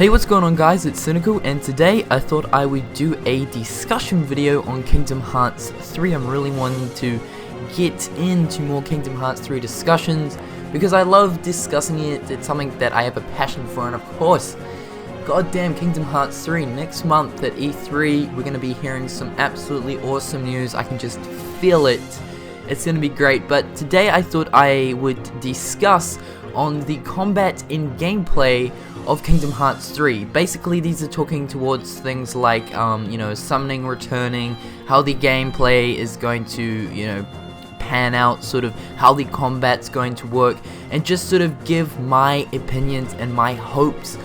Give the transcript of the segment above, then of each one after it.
Hey, what's going on guys, it's Cynnnical, and today I thought I would do a discussion video on Kingdom Hearts 3. I'm really wanting to get into more Kingdom Hearts 3 discussions because I love discussing it. It's something that I have a passion for, and of course, goddamn Kingdom Hearts 3, next month at E3, we're going to be hearing some absolutely awesome news. I can just feel it. It's going to be great, but today I thought I would discuss on the combat in gameplay of Kingdom Hearts 3. Basically, these are talking towards things like, summoning, returning, how the gameplay is going to, pan out, sort of how the combat's going to work, and just sort of give my opinions and my hopes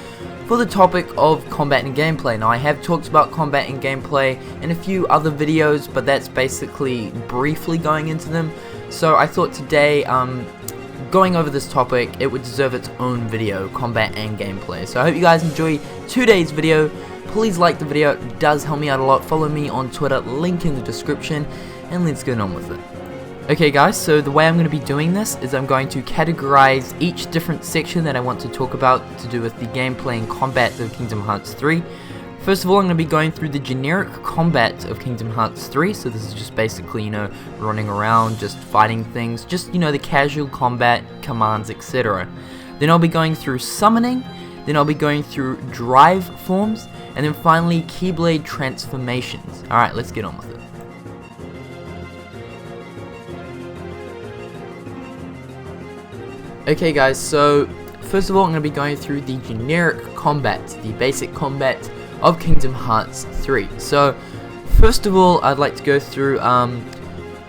for the topic of combat and gameplay. Now, I have talked about combat and gameplay in a few other videos, but that's basically briefly going into them. So I thought today, going over this topic, it would deserve its own video, combat and gameplay. So I hope you guys enjoy today's video. Please like the video, it does help me out a lot. Follow me on Twitter, link in the description, and let's get on with it. Okay guys, so the way I'm going to be doing this is I'm going to categorize each different section that I want to talk about to do with the gameplay and combat of Kingdom Hearts 3. First of all, I'm going to be going through the generic combat of Kingdom Hearts 3, so this is just basically, running around, just fighting things, just, the casual combat, commands, etc. Then I'll be going through summoning, then I'll be going through drive forms, and then finally Keyblade Transformations. Alright, let's get on with it. Okay guys, so first of all I'm going to be going through the generic combat, the basic combat of Kingdom Hearts 3. So first of all, I'd like to go through,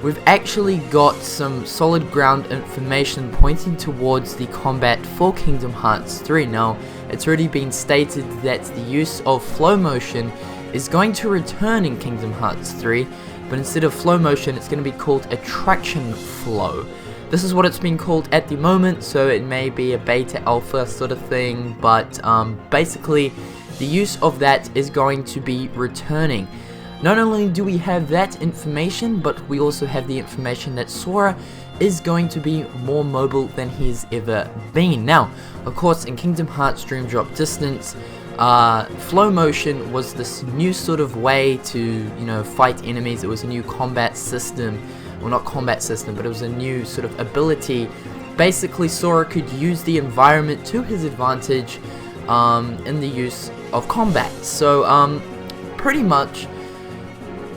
we've actually got some solid ground information pointing towards the combat for Kingdom Hearts 3. Now, it's already been stated that the use of flow motion is going to return in Kingdom Hearts 3, but instead of flow motion, it's going to be called attraction flow. This is what it's been called at the moment, so it may be a beta alpha sort of thing, but basically the use of that is going to be returning. Not only do we have that information, but we also have the information that Sora is going to be more mobile than he's ever been. Now, of course, in Kingdom Hearts Dream Drop Distance, flow motion was this new sort of way to, fight enemies. It was a new combat system. Well, not combat system, but it was a new sort of ability. Basically, Sora could use the environment to his advantage in the use of combat. So, pretty much,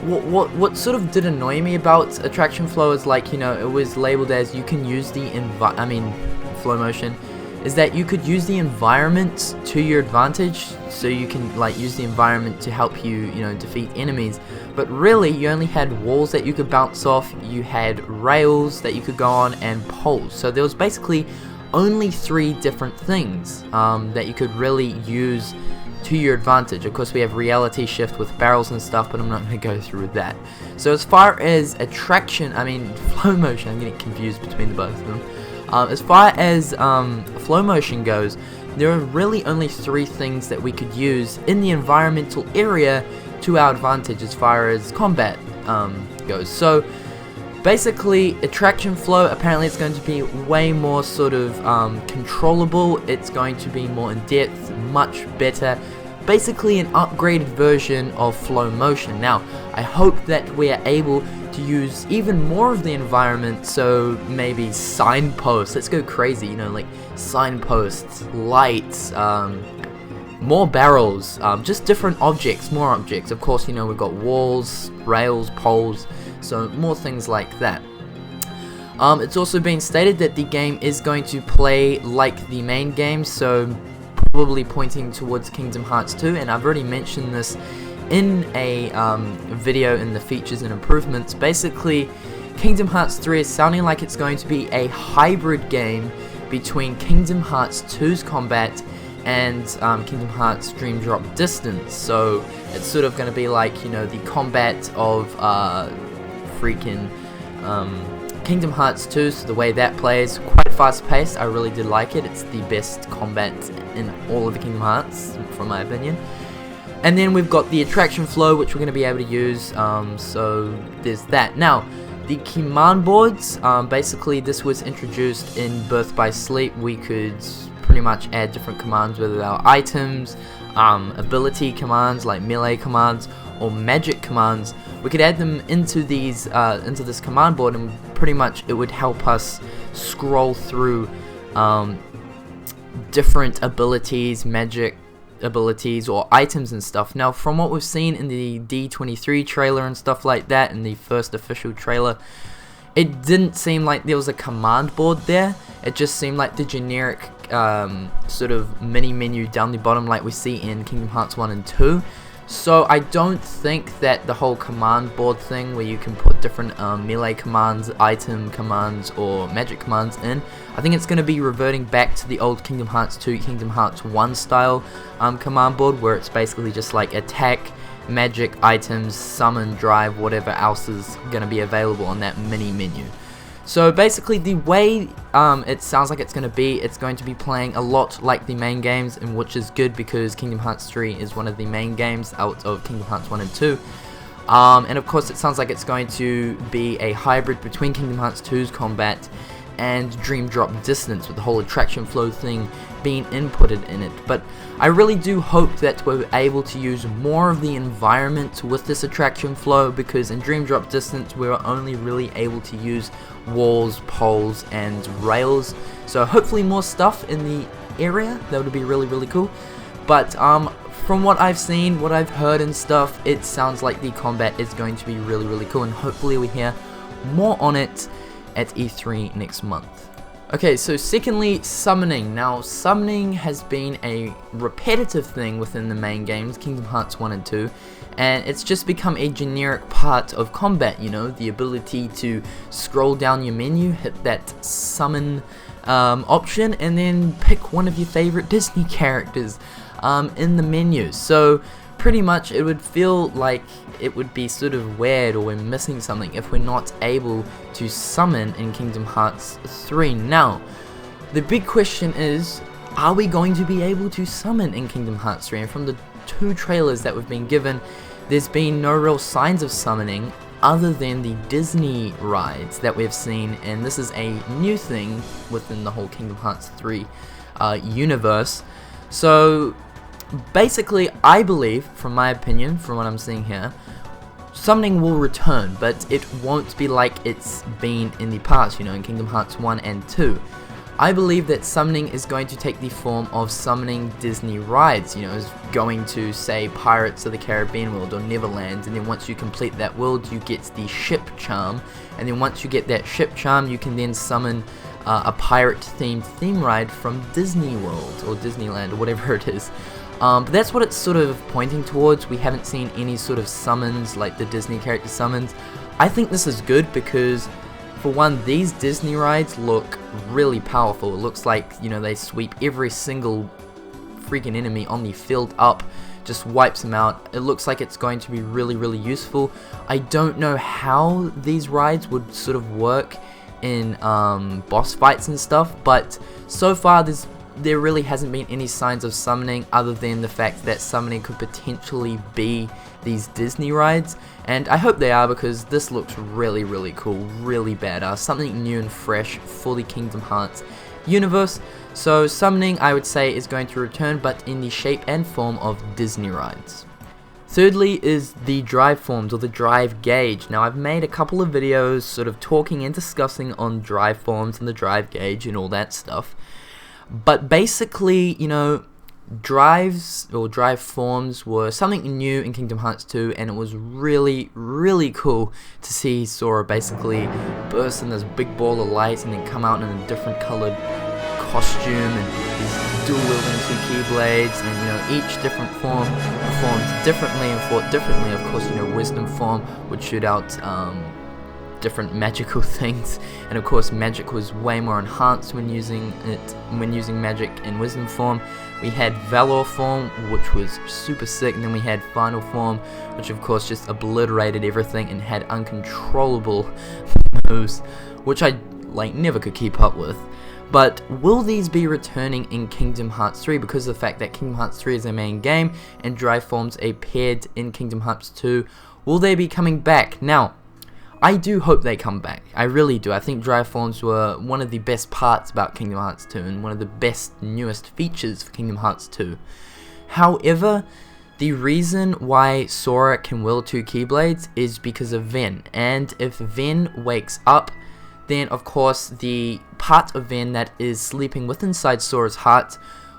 what sort of did annoy me about attraction flow is like, it was labeled as you can use the flow motion, is that you could use the environment to your advantage, so you can use the environment to help you, defeat enemies. But really, you only had walls that you could bounce off, you had rails that you could go on, and poles. So there was basically only 3 different things that you could really use to your advantage. Of course, we have reality shift with barrels and stuff, but I'm not going to go through that. So as far as flow motion, I'm getting confused between the both of them. As far as flow motion goes, there are really only 3 things that we could use in the environmental area to our advantage as far as combat goes. So basically, attraction flow, apparently it's going to be way more sort of controllable. It's going to be more in depth, much better. Basically an upgraded version of flow motion. Now, I hope that we are able to use even more of the environment, so maybe signposts. Let's go crazy, like signposts, lights, more barrels, just different objects, more objects. Of course, we've got walls, rails, poles, so more things like that. It's also been stated that the game is going to play like the main game, so probably pointing towards Kingdom Hearts 2, and I've already mentioned this in a video in the features and improvements. Basically, Kingdom Hearts 3 is sounding like it's going to be a hybrid game between Kingdom Hearts 2's combat and Kingdom Hearts Dream Drop Distance. So it's sort of going to be like, the combat of Kingdom Hearts 2, so the way that plays, quite fast paced. I really did like it. It's the best combat in all of the Kingdom Hearts, from my opinion. And then we've got the attraction flow, which we're going to be able to use, so there's that. Now, the command boards, basically this was introduced in Birth by Sleep. We could pretty much add different commands, whether they're items, ability commands like melee commands, or magic commands. We could add them into these into this command board, and pretty much it would help us scroll through different abilities, magic abilities, or items and stuff. Now, from what we've seen in the D23 trailer and stuff like that, in the first official trailer, it didn't seem like there was a command board there. It just seemed like the generic sort of mini menu down the bottom like we see in Kingdom Hearts 1 and 2. So I don't think that the whole command board thing where you can put different melee commands, item commands, or magic commands in, I think it's going to be reverting back to the old Kingdom Hearts 2, Kingdom Hearts 1 style command board, where it's basically just like attack, magic, items, summon, drive, whatever else is going to be available on that mini menu. So basically the way it sounds like it's going to be playing a lot like the main games, and which is good because Kingdom Hearts 3 is one of the main games out of Kingdom Hearts 1 and 2. And of course it sounds like it's going to be a hybrid between Kingdom Hearts 2's combat and Dream Drop Distance, with the whole attraction flow thing being inputted in it. But I really do hope that we're able to use more of the environment with this attraction flow, because in Dream Drop Distance we were only really able to use walls, poles, and rails. So hopefully more stuff in the area, that would be really, really cool. But from what I've seen, what I've heard and stuff, it sounds like the combat is going to be really, really cool, and hopefully we hear more on it at E3 next month. Okay, so secondly, summoning. Now, summoning has been a repetitive thing within the main games, Kingdom Hearts 1 and 2, and it's just become a generic part of combat, you know, the ability to scroll down your menu, hit that summon option, and then pick one of your favorite Disney characters in the menu. So pretty much it would feel like it would be sort of weird, or we're missing something, if we're not able to summon in Kingdom Hearts 3. Now, the big question is, are we going to be able to summon in Kingdom Hearts 3? And from the 2 trailers that we've been given, there's been no real signs of summoning other than the Disney rides that we've seen, and this is a new thing within the whole Kingdom Hearts 3 universe. So basically, I believe, from my opinion, from what I'm seeing here, summoning will return, but it won't be like it's been in the past, you know, in Kingdom Hearts 1 and 2. I believe that summoning is going to take the form of summoning Disney rides, you know, going to, say, Pirates of the Caribbean world or Neverland, and then once you complete that world, you get the ship charm, and then once you get that ship charm, you can then summon a pirate-themed theme ride from Disney World, or Disneyland, or whatever it is. But that's what it's sort of pointing towards. We haven't seen any sort of summons, like the Disney character summons. I think this is good because, for one, these Disney rides look really powerful. It looks like, you know, they sweep every single freaking enemy on the field up, just wipes them out. It looks like it's going to be really, really useful. I don't know how these rides would sort of work in boss fights and stuff, but so far there really hasn't been any signs of summoning, other than the fact that summoning could potentially be these Disney rides, and I hope they are, because this looks really, really cool, really badass, something new and fresh for the Kingdom Hearts universe. So summoning, I would say, is going to return, but in the shape and form of Disney rides. Thirdly is the drive forms, or the drive gauge. Now, I've made a couple of videos sort of talking and discussing on drive forms and the drive gauge and all that stuff. But basically, you know, drives or drive forms were something new in Kingdom Hearts 2, and it was really, really cool to see Sora basically burst in this big ball of light and then come out in a different colored costume, and he's dual wielding 2 Keyblades, and you know, each different form performs differently and fought differently. Of course, you know, Wisdom form would shoot out different magical things, and of course magic was way more enhanced when using magic in Wisdom form. We had Valor form, which was super sick, and then we had Final form, which of course just obliterated everything and had uncontrollable moves, which I never could keep up with. But will these be returning in Kingdom Hearts 3, because of the fact that Kingdom Hearts 3 is a main game and drive forms appeared in Kingdom Hearts 2? Will they be coming back? Now, I do hope they come back. I really do. I think drive forms were one of the best parts about Kingdom Hearts 2 and one of the best, newest features for Kingdom Hearts 2. However, the reason why Sora can wield 2 Keyblades is because of Ven. And if Ven wakes up, then of course the part of Ven that is sleeping within inside Sora's heart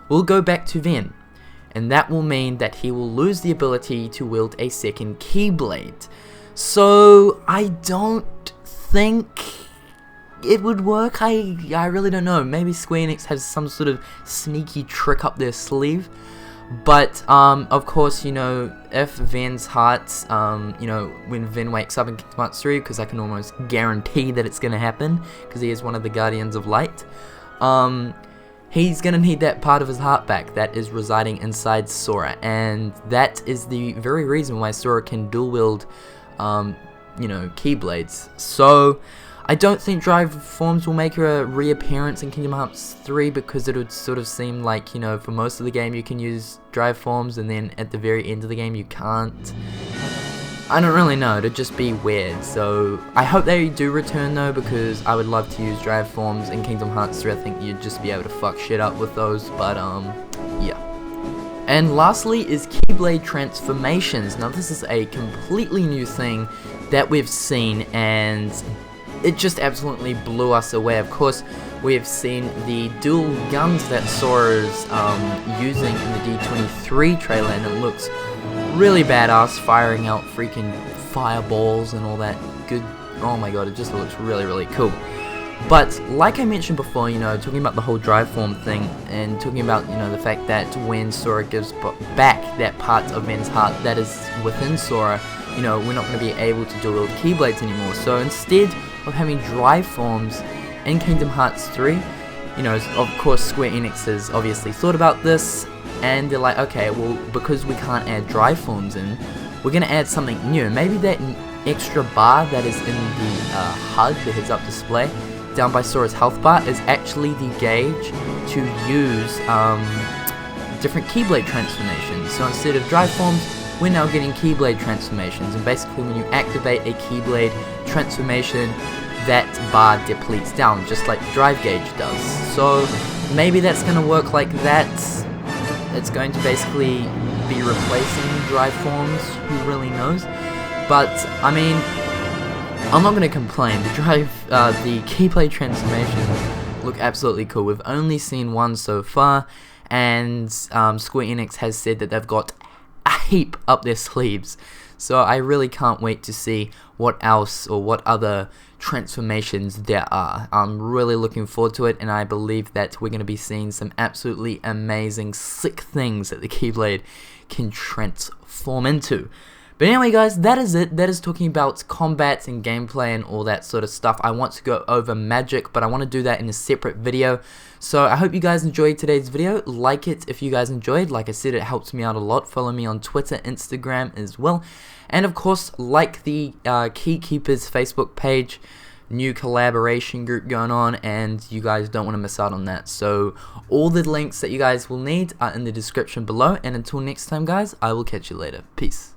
will go back to Ven. And that will mean that he will lose the ability to wield a second Keyblade. So I don't think it would work. I really don't know. Maybe Square Enix has some sort of sneaky trick up their sleeve. But of course, you know, if Ven's heart, you know, when Ven wakes up in Kingdom Hearts 3, because I can almost guarantee that it's gonna happen, because he is one of the Guardians of Light. He's gonna need that part of his heart back that is residing inside Sora, and that is the very reason why Sora can dual wield, you know, Keyblades. So I don't think drive forms will make a reappearance in Kingdom Hearts 3, because it would sort of seem like, you know, for most of the game you can use drive forms, and then at the very end of the game you can't. I don't really know, it'd just be weird. So I hope they do return though, because I would love to use drive forms in Kingdom Hearts 3. I think you'd just be able to fuck shit up with those, but yeah. And lastly is Keyblade Transformations. Now this is a completely new thing that we've seen, and it just absolutely blew us away. Of course, we have seen the dual guns that Sora's using in the D23 trailer, and it looks really badass, firing out freaking fireballs and all that good. Oh my god, it just looks really cool. But like I mentioned before, you know, talking about the whole drive form thing, and talking about, you know, the fact that when Sora gives back that part of Ven's heart that is within Sora, you know, we're not going to be able to dual wield Keyblades anymore. So instead of having drive forms in Kingdom Hearts 3, you know, of course Square Enix has obviously thought about this, and they're like, okay, well, because we can't add drive forms in, we're going to add something new. Maybe that extra bar that is in the HUD, the heads-up display, down by Sora's health bar, is actually the gauge to use different Keyblade transformations. So instead of drive forms, we're now getting Keyblade transformations, and basically when you activate a Keyblade transformation, that bar depletes down, just like the drive gauge does. So maybe that's going to work like that. It's going to basically be replacing drive forms, who really knows. But I mean, I'm not going to complain. The Keyblade transformations look absolutely cool. We've only seen one so far, and Square Enix has said that they've got a heap up their sleeves. So I really can't wait to see what else or what other transformations there are. I'm really looking forward to it, and I believe that we're going to be seeing some absolutely amazing, sick things that the Keyblade can transform into. But anyway guys, that is it. That is talking about combat and gameplay and all that sort of stuff. I want to go over magic, but I want to do that in a separate video. So I hope you guys enjoyed today's video. Like it if you guys enjoyed. Like I said, it helps me out a lot. Follow me on Twitter, Instagram as well. And of course, like the Key Keepers Facebook page. New collaboration group going on, and you guys don't want to miss out on that. So all the links that you guys will need are in the description below. And until next time guys, I will catch you later. Peace.